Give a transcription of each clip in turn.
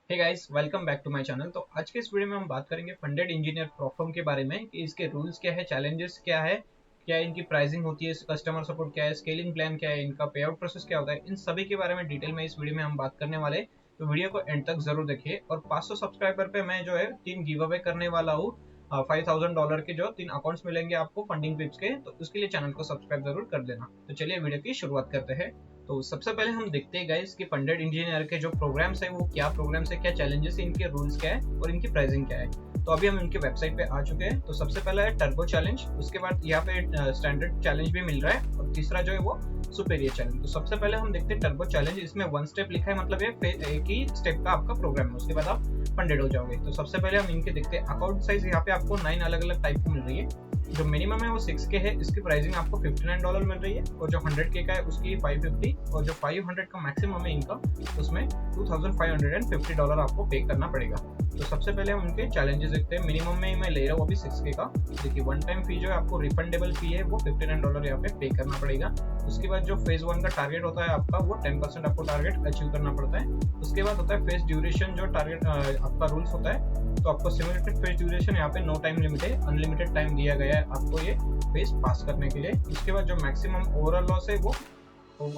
Hey guys, welcome back to my channel. तो आज के इस वीडियो में हम बात करेंगे फंडेड इंजीनियर प्रोफर्म के बारे में कि इसके रूल्स क्या है, चैलेंजेस क्या है, क्या इनकी प्राइसिंग होती है, कस्टमर सपोर्ट क्या है, स्केलिंग प्लान क्या है, इनका पे आउट प्रोसेस क्या होता है, इन सभी के बारे में डिटेल में इस वीडियो में हम बात करने वाले। तो वीडियो को एंड तक जरूर देखिए। और 500 सब्सक्राइबर पे मैं जो है 3 गिव अवे करने वाला हूँ। $5000 के जो 3 अकाउंट्स मिलेंगे आपको फंडिंग टिप्स के, तो उसके लिए चैनल को सब्सक्राइब जरूर कर देना। तो चलिए वीडियो की शुरुआत करते हैं। तो सबसे पहले हम देखते हैं गाइस कि फंडेड इंजीनियर के जो प्रोग्राम्स है वो क्या प्रोग्राम्स है, क्या चैलेंजेस है, इनके रूल्स क्या है और इनकी प्राइसिंग क्या है। तो अभी हम इनके वेबसाइट पे आ चुके हैं। तो सबसे पहला है टर्बो चैलेंज, उसके बाद यहाँ पे स्टैंडर्ड चैलेंज भी मिल रहा है और तीसरा जो है वो सुपेरियर चैलेंज। तो सबसे पहले हम देखते हैं टर्बो चैलेंज। इसमें 1 स्टेप लिखा है, मतलब ये एक ही स्टेप का आपका प्रोग्राम है, उसके बाद आप फंडेड हो जाओगे। तो सबसे पहले हम इनके देखते हैं अकाउंट साइज। यहाँ पे आपको 9 अलग अलग टाइप की मिल रही है। जो मिनिमम है वो 6K है, इसकी प्राइसिंग आपको $59 मिल रही है। और जो 100K का है उसकी 550, और जो 500 का मैक्सिमम है इनका उसमें $2550 आपको पे करना पड़ेगा। तो सबसे पहले हम उनके चैलेंजेस देखते हैं। मिनिमम में मैं ले रहा हूँ अभी 6K का। देखिए, वन टाइम फी जो है आपको रिफंडेबल फी है वो $59 यहाँ पे करना पड़ेगा। उसके बाद जो फेज 1 का टारगेट होता है आपका वो 10% आपको टारगेट अचीव करना पड़ता है। उसके बाद होता है फेज ड्यूरेशन, जो टारगेट आपका रूल्स होता है। तो आपको सिमुलेटेड फेज ड्यूरेशन यहाँ पे नो टाइम लिमिट है, अनलिमिटेड टाइम दिया गया है आपको ये फेज पास करने के लिए। उसके बाद जो मैक्सिमम ओवरऑल लॉस है वो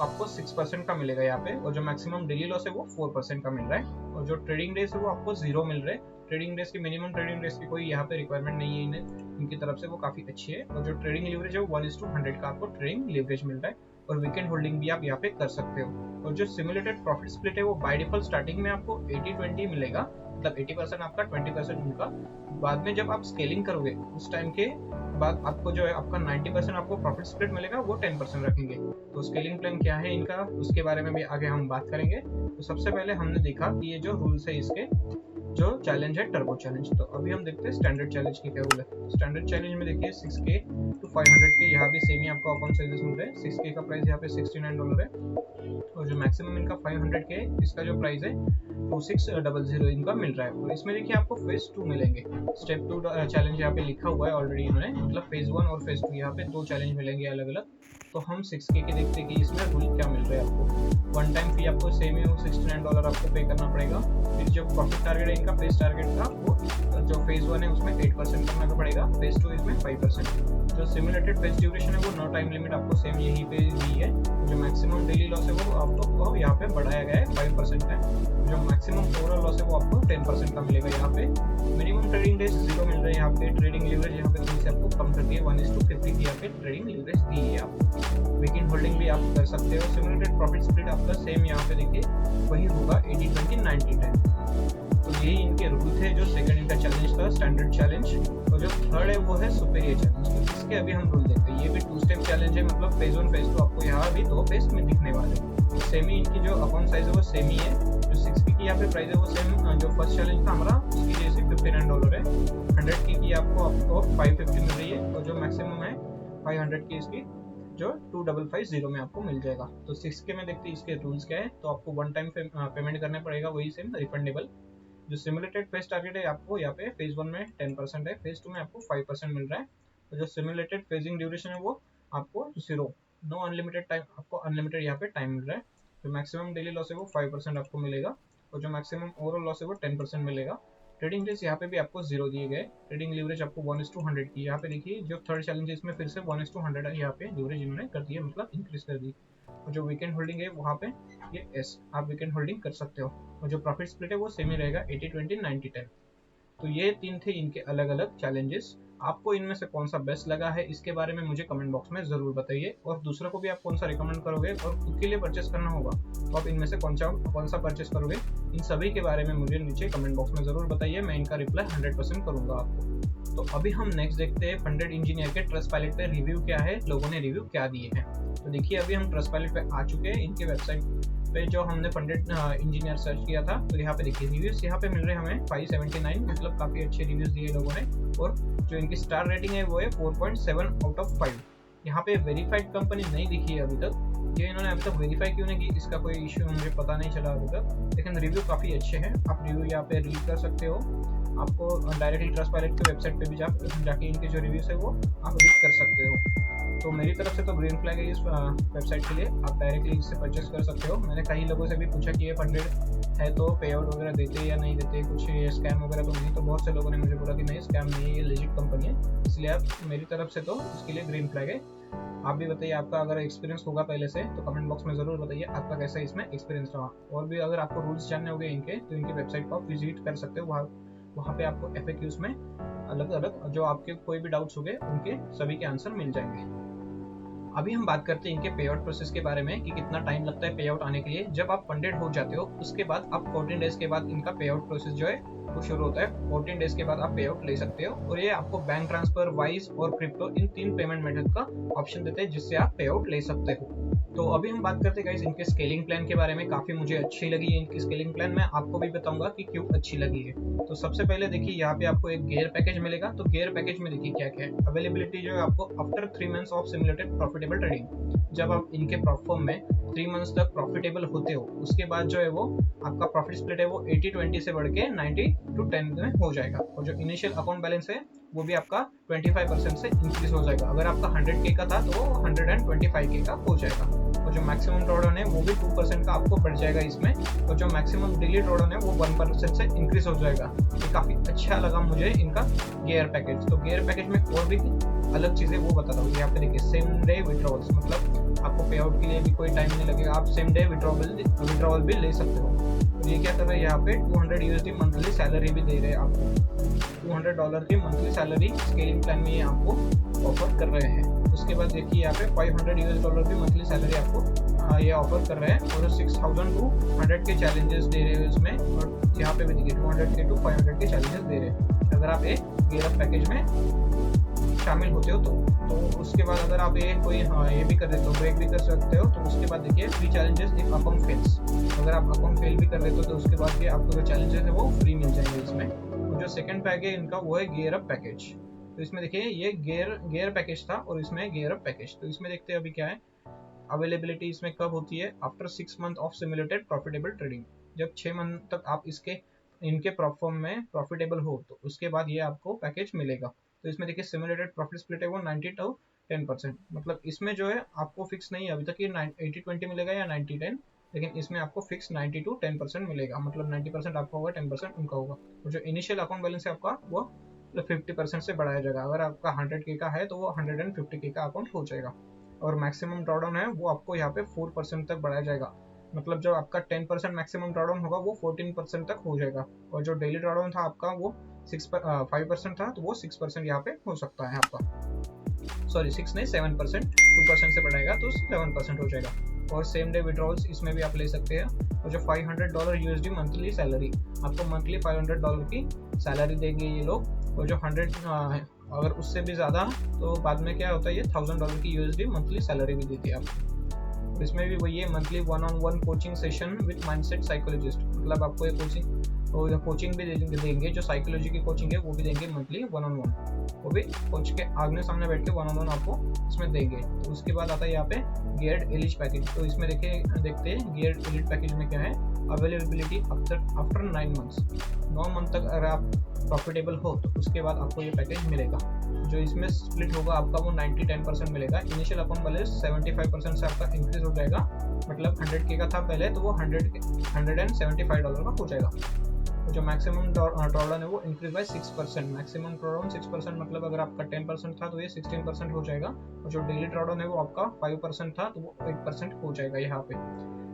आपको 6% का मिलेगा यहाँ पे, और जो मैक्सिमम डेली लॉस है वो 4% का मिल रहा है। और जो ट्रेडिंग डेज है वो आपको 0 मिल रहे हैं। ट्रेडिंग डेज की मिनिमम ट्रेडिंग डेज की कोई यहाँ पे रिक्वायरमेंट नहीं है इनकी तरफ से, वो काफी अच्छी है। और जो ट्रेडिंग लीवरेज है वो 1:100 का आपको ट्रेडिंग लीवरेज मिल रहा है। और वीकेंड होल्डिंग भी आप यहाँ पे कर सकते हो। और जो सिमुलेटेड प्रॉफिट स्प्लिट है वो बाय डिफॉल्ट स्टार्टिंग में आपको 80-20 मिलेगा, मतलब 80% आपका, 20% उनका। बाद में जब आप स्केलिंग करोगे उस टाइम के बाद आपको जो है आपका 90% आपको प्रॉफिट स्प्लिट मिलेगा, वो 10% रखेंगे। तो स्केलिंग प्लान क्या है इनका, उसके बारे में भी आगे हम बात करेंगे। तो सबसे पहले हमने देखा कि ये जो रूल्स है इसके, जो चैलेंज है टर्बो चैलेंज। तो अभी हम देखते हैं स्टैंडर्ड चैलेंज की क्या रूल है। स्टैंडर्ड चैलेंज में देखिए 6K to 500K, यहाँ भी सेम ही आपको अकाउंट साइजेस मिल रहे हैं। 6K का प्राइस यहाँ पे $69 है, और जो मैक्सिमम इनका 500K, इसका जो प्राइस है 2600 इनका मिल रहा है। और इसमें देखिए आपको फेज 2 मिलेंगे। स्टेप 2 चैलेंज यहाँ पे लिखा हुआ है ऑलरेडी इन्होंने, मतलब फेज 1 और फेज 2 यहाँ पे 2 चैलेंज मिलेंगे अलग अलग। तो हम 6K के देखते हैं कि इसमें रूल क्या मिल रहा है आपको। वन टाइम फी आपको सेम ही $69 आपको पे करना पड़ेगा। फिर जो प्रॉफिट टारगेट है इनका, फेज टारगेट का, वो जो फेज 1 है उसमें 8% करना पड़ेगा, फेज 2 इसमें 5%। जो सिमुलेटेड फेज ड्यूरेशन है वो नो टाइम लिमिट आपको सेम यही पे दी है। जो मैक्सिमम डेली लॉस है वो आपको यहाँ पे बढ़ाया गया है 5% है। जो मैक्सिमम ओवरऑल लॉस है वो आपको 10% का मिलेगा यहाँ पे। मिनिमम ट्रेडिंग डेज 0 मिल रहे हैं यहाँ पे। ट्रेडिंग लीवरेज यहाँ पे थोड़ी सी आपको कम करके 1:50 की यहाँ पे ट्रेडिंग लीवरेज दी है आपको। वीकेंड होल्डिंग भी आप कर सकते हो। सिमुलेटेड प्रॉफिट स्प्लिट आपका सेम यहाँ पे देखिए वही होगा 80-20-90-10। तो यही इनके रूल थे। जो सेकंड इनका चैलेंज था स्टैंडर्ड चैलेंज, और जो थर्ड है वो है सुपेरियर चैलेंज। तो इसके अभी हम रूल देखते हैं। ये भी 2 स्टेप चैलेंज है, मतलब फेज 1 फेज 2 आपको यहाँ भी 2 फेज में दिखने वाले हैं। सेम ही इनकी जो अकाउंट साइज है वो सेम ही है। जो 6K की यहाँ पे प्राइस है वो सेम जो फर्स्ट चैलेंज था हमारा उसकी जैसे $59 है। 100K की आपको 550 मिल रही है, और जो मैक्सिमम है 500K इसकी जो 2550 में आपको मिल जाएगा। तो 6K में देखते हैं इसके रूल्स क्या है। तो आपको वन टाइम पेमेंट करना पड़ेगा, वही सेम रिफंडेबल। जो सिमुलेटेड फेज टारगेट है आपको यहाँ पे फेज 1 में 10% है, फेज 2 में आपको 5% मिल रहा है। तो जो सिमुलेटेड फेजिंग ड्यूरेशन है वो आपको 0, नो अनलिमिटेड टाइम, आपको अनलिमिटेड यहाँ पे टाइम मिल रहा है। जो मैक्सिमम डेली लॉस है वो 5% आपको मिलेगा, और जो मैक्सिमम ओवरऑल लॉस है वो 10% मिलेगा। ट्रेडिंग डेज यहाँ पे भी आपको 0 दिए गए। ट्रेडिंग लीवरेज आपको 1:100 की यहाँ पे देखिए। जो थर्ड चैलेंज है इसमें फिर से 1:100 यहाँ पे लीवरेज इन्होंने कर दी है, मतलब इंक्रीज कर दी। और जो वीकेंड होल्डिंग है वहाँ पे ये एस, आप वीकेंड होल्डिंग कर सकते हो। और जो प्रॉफिट स्प्लिट है वो सेम ही रहेगा 80-20-90-10। तो ये 3 थे इनके अलग अलग चैलेंजेस। आपको इनमें से कौन सा बेस्ट लगा है इसके बारे में मुझे कमेंट बॉक्स में जरूर बताइए। और दूसरों को भी आप कौन सा रिकमेंड करोगे, और खुद के लिए परचेस करना होगा तो आप इनमें से कौन सा परचेस करोगे, इन सभी के बारे में मुझे नीचे कमेंट बॉक्स में जरूर बताइए। मैं इनका रिप्लाई 100% करूंगा आपको। तो अभी हम नेक्स्ट देखते हैं फंडेड इंजीनियर के ट्रस्टपाइलट पे रिव्यू क्या है, लोगों ने रिव्यू क्या दिए हैं। तो देखिए अभी हम ट्रस्टपाइलट पे आ चुके हैं। इनके वेबसाइट पे जो हमने फंडेड इंजीनियर सर्च किया था, तो यहाँ पे देखिए रिव्यूज यहाँ पे मिल रहे हैं हमें 579, मतलब काफी अच्छे रिव्यूज दिए लोगों ने। और जो इनकी स्टार रेटिंग है वो है 4.7 आउट ऑफ 5। यहाँ पे वेरीफाइड कंपनी नहीं दिखी है अभी तक। ये इन्होंने अभी तक वेरीफाई क्यों नहीं की, इसका कोई इश्यू मुझे पता नहीं चला अभी तक, लेकिन रिव्यू काफी अच्छे हैं। आप रिव्यू यहाँ पे रीड कर सकते हो। आपको डायरेक्टली ट्रस्टपाइलट के वेबसाइट पे भी जाके इनके जो रिव्यूज है वो आप रीड कर सकते हो। तो मेरी तरफ से तो ग्रीन फ्लैग है इस वेबसाइट के लिए, आप डायरेक्टली इससे परचेस कर सकते हो। मैंने कई लोगों से भी पूछा कि ये फंडेड है तो पे आउट वगैरह देते या नहीं देते, कुछ स्कैम वगैरह तो नहीं। तो बहुत से लोगों ने मुझे बोला कि नहीं स्कैम नहीं है, ये लेजिट कंपनी है, इसलिए आप मेरी तरफ से तो इसके लिए ग्रीन फ्लैग है। आप भी बताइए आपका अगर एक्सपीरियंस होगा पहले से तो कमेंट बॉक्स में ज़रूर बताइए आपका कैसा इसमें एक्सपीरियंस रहा। और भी अगर आपको रूल्स जानने होंगे इनके तो इनकी वेबसाइट को आप विजिट कर सकते हो। वहाँ पे आपको FAQs में अलग अलग जो आपके कोई भी डाउट्स होंगे उनके सभी के आंसर मिल जाएंगे। अभी हम बात करते हैं इनके पे आउट प्रोसेस के बारे में कि कितना टाइम लगता है पे आउट आने के लिए। जब आप फंडेड हो जाते हो उसके बाद आप 14 डेज के बाद इनका पे आउट प्रोसेस जो है वो शुरू होता है। 14 डेज के बाद आप पे आउट ले सकते हो और ये आपको बैंक ट्रांसफर, वाइज और क्रिप्टो इन 3 पेमेंट मेथड का ऑप्शन देते हैं जिससे आप पे आउट ले सकते हो। तो अभी हम बात करते हैं गाइस इनके स्केलिंग प्लान के बारे में। काफी मुझे अच्छी लगी है इनकी स्केलिंग प्लान, मैं आपको भी बताऊंगा कि क्यों अच्छी लगी है। तो सबसे पहले देखिए यहाँ पे आपको एक गेयर पैकेज मिलेगा। तो गेयर पैकेज में देखिए क्या क्या है। अवेलेबिलिटी जो है आपको after 3 months of simulated profitable trading, जब आप इनके प्लेटफॉर्म में 3 मंथ्स तक प्रॉफिटेबल होते हो उसके बाद जो है वो आपका प्रॉफिट स्प्लिट है वो 80-20 से बढ़ के 90-10 में हो जाएगा। और जो इनिशियल अकाउंट बैलेंस है वो भी आपका 25% से इंक्रीज हो जाएगा। अगर आपका 100K का था तो वो 125K का हो जाएगा। और जो मैक्सिमम ड्रॉडाउन है वो भी 2% का आपको बढ़ जाएगा इसमें। और जो मैक्सिमम डेली ड्रॉडाउन है वो 1% से इंक्रीज हो जाएगा। ये काफी अच्छा लगा मुझे इनका गियर पैकेज। तो गियर पैकेज में और भी अलग चीजें वो बताता हूँ। यहाँ पे देखिए सेम डे विड्रॉल्स, मतलब आपको पे आउट के लिए भी कोई टाइम नहीं लगेगा, आप सेम डे विड्रॉल भी ले सकते हो। तो ये क्या कर रहे हैं यहाँ पे $200 मंथली सैलरी भी दे रहे हैं आपको। $200 की मंथली सैलरी स्केलिंग प्लान में ये आपको ऑफर कर रहे हैं। उसके बाद देखिए यहाँ पे $500 की मंथली सैलरी आपको ये ऑफर कर रहे हैं और 6000 to 100 के चैलेंजेस दे रहे हैं इसमें। और यहाँ पे भी देखिए 200K to 500 के चैलेंजेस दे रहे हैं अगर आप एक गियर अप पैकेज में शामिल होते हो तो उसके बाद अगर आप ये कोई ये भी कर देते हो, ब्रेक भी कर सकते हो। तो उसके बाद देखिए free challenges if account fails, अगर आप अकाउंट फेल भी कर देते हो तो उसके बाद भी आपको जो चैलेंजेस है वो फ्री मिल जाएंगे इसमें। और जो सेकंड पैक है इनका वो है गियर अप पैकेज। तो इसमें देखिए ये गियर पैकेज था और इसमें गियर अप पैकेज। तो इसमें देखते हैं अभी क्या है। अवेलेबिलिटी इसमें कब होती है, after 6 month of simulated profitable trading, जब 6 मंथ तक आप इनके प्लेटफॉर्म में प्रॉफिटेबल हो तो उसके बाद ये आपको पैकेज मिलेगा। तो इसमें देखिए सिमुलेटेड प्रॉफिट स्प्लिट है वो 90 to 10%, मतलब इसमें जो है आपको फिक्स नहीं है अभी तक ये 80-20 मिलेगा या 90-10, लेकिन इसमें आपको फिक्स 90 to 10% मिलेगा, मतलब 90% आपका होगा, 10% उनका होगा। और जो इनिशियल अकाउंट बैलेंस है आपका वो 50% से बढ़ाया जाएगा। अगर आपका 100K का है तो वो 150K का अकाउंट हो जाएगा। और मैक्सिमम ड्रॉडाउन है वो आपको यहाँ पे 4% तक बढ़ाया जाएगा, मतलब जब आपका 10% मैक्सिमम ड्रॉडाउन होगा वो 14% तक हो जाएगा। और जो डेली ड्रॉडाउन था आपका वो 5% था तो वो 6% यहाँ पे हो सकता है आपका, सॉरी 6 नहीं 7%, 2% से बढ़ाएगा तो 7% हो जाएगा। और सेम डे विड्रॉल्स इसमें भी आप ले सकते हैं। और जो $500 USD मंथली सैलरी, आपको मंथली $500 की सैलरी देंगे ये लोग। और जो 100 अगर उससे भी ज़्यादा तो बाद में क्या होता है ये $1000 की USD मंथली सैलरी भी देती है आपको। इसमें भी वही है monthly 1-on-1 coaching session with mindset psychologist, मतलब आपको ये कोचिंग भी देंगे, जो साइकोलॉजी की कोचिंग है वो भी देंगे मंथली 1-on-1, वो भी कोच के आमने सामने बैठ के 1-on-1 आपको इसमें देंगे। तो उसके बाद आता है यहाँ पे गियर्ड एलिज पैकेज। तो इसमें देखते हैं गियर्ड एलिज पैकेज में क्या है। अवेलेबिलिटी आफ्टर 9 मंथ्स, 9 मंथ तक अगर आप प्रॉफिटेबल हो तो उसके बाद आपको ये पैकेज मिलेगा। जो इसमें स्प्लिट होगा आपका वो 90-10% मिलेगा। इनिशियल अकाउंट बैलेंस 75% से आपका इंक्रीज हो जाएगा, मतलब 100K का था पहले तो वो $175 का हो जाएगा। जो मैक्सिमम ड्रॉडाउन है वो इंक्रीज बाय 6%, मैक्सिमम ड्रॉडाउन 6%, मतलब अगर आपका 10% था तो ये 16% हो जाएगा। और जो डेली ड्रॉडाउन है वो आपका 5% था तो वो 8% हो जाएगा यहाँ पे।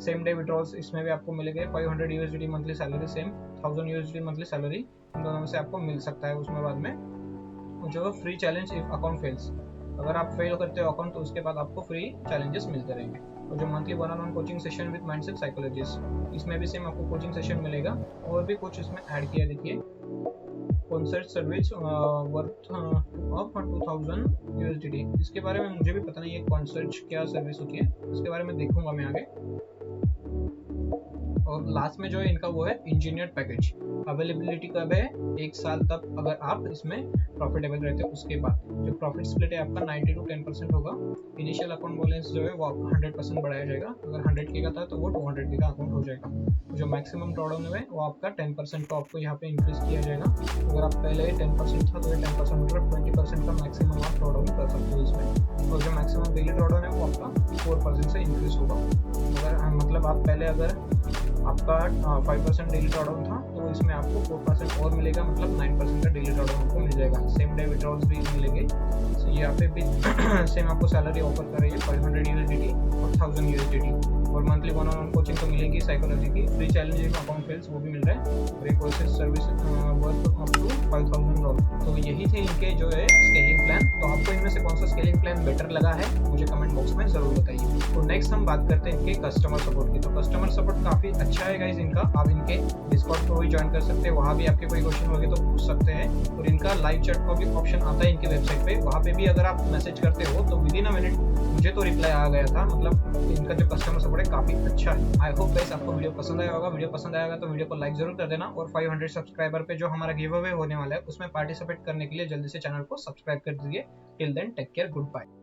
सेम डे विड्रॉल्स इसमें भी आपको मिलेंगे। 500 USD monthly salary same 1000 USD monthly salary, इन दोनों में से आपको मिल सकता है उसमें बाद में। जो free challenge if account fails, अगर आप फेल करते हो अकाउंट तो उसके बाद आपको फ्री चैलेंजेस मिलते रहेंगे। और जो monthly 1-on-1 coaching session with mindset psychologist, इसमें भी सेम आपको कोचिंग सेशन मिलेगा। और भी कुछ इसमें ऐड किया देखिए, concert service worth of 2000 USD। इसके बारे में मुझे भी पता नहीं है कॉन्सर्ट क्या सर्विस होती है, इसके बारे में देखूंगा मैं आगे। और लास्ट में जो है इनका वो है इंजीनियर पैकेज। अवेलेबिलिटी कब है, 1 साल तक अगर आप इसमें प्रॉफिटेबल रहते हो। उसके बाद जो प्रॉफिट स्प्लिट है आपका 90 to 10% होगा। इनिशियल अकाउंट बैलेंस जो है वो आपका 100% बढ़ाया जाएगा, अगर 100K का था तो वो 200K का अकाउंट हो जाएगा। जो मैक्सिमम ड्रॉडाउन है वो आपका 10% का आपको यहाँ पे इंक्रीज किया जाएगा। अगर आप पहले 10% था तो ये 10% मतलब 20% का मैक्सिमम आप ड्रॉडाउन कर सकते हो इसमें। और जो मैक्सिमम डेली ड्रॉडाउन है वो आपका 4% से इंक्रीज होगा। अगर मतलब आप पहले अगर आपका 5% डेली ड्रॉडाउन था, तो इसमें आपको 4% और मिलेगा, मतलब 9% का डेली ड्रॉडाउन आपको मिल जाएगा। सेम डे विड्रॉल्स भी मिलेंगे। यहाँ पे भी सेम आपको सैलरी ऑफर कर रही है 500 USDT और 1000 USDT, और मंथली 1-on-1 कोचिंग तो मिलेगी साइकोलॉजी की। फ्री चैलेंजिंग अकाउंट फेल्स वो भी मिल रहा है, और एक courses service worth up to $5000। तो यही थे इनके जो है स्केलिंग प्लान। तो आपको इनमें से कौन सा स्केलिंग प्लान बेटर लगा है मुझे कमेंट बॉक्स में जरूर बताइए। तो नेक्स्ट हम बात करते हैं इनके कस्टमर सपोर्ट की। तो कस्टमर सपोर्ट काफी अच्छा है गाइस इनका। आप इनके डिस्कॉर्ड को भी ज्वाइन कर सकते हैं, वहाँ भी आपके कोई क्वेश्चन होंगे तो पूछ सकते हैं। और इनका लाइव चैट का भी ऑप्शन आता है इनके वेबसाइट पे, वहाँ पे भी अगर आप मैसेज करते हो तो विदिन अ मिनट मुझे तो रिप्लाई आ गया था। मतलब इनका जो कस्टमर सपोर्ट है काफी अच्छा है। आई होप गाइस आपको वीडियो पसंद आया होगा। वीडियो पसंद आएगा तो वीडियो को लाइक जरूर कर देना, और 500 सब्सक्राइबर पे जो हमारा गिव अवे होने वाला है उसमें पार्टिसिपेट करने के लिए जल्दी से चैनल को सब्सक्राइब कर दीजिए। Till then take care, good bye.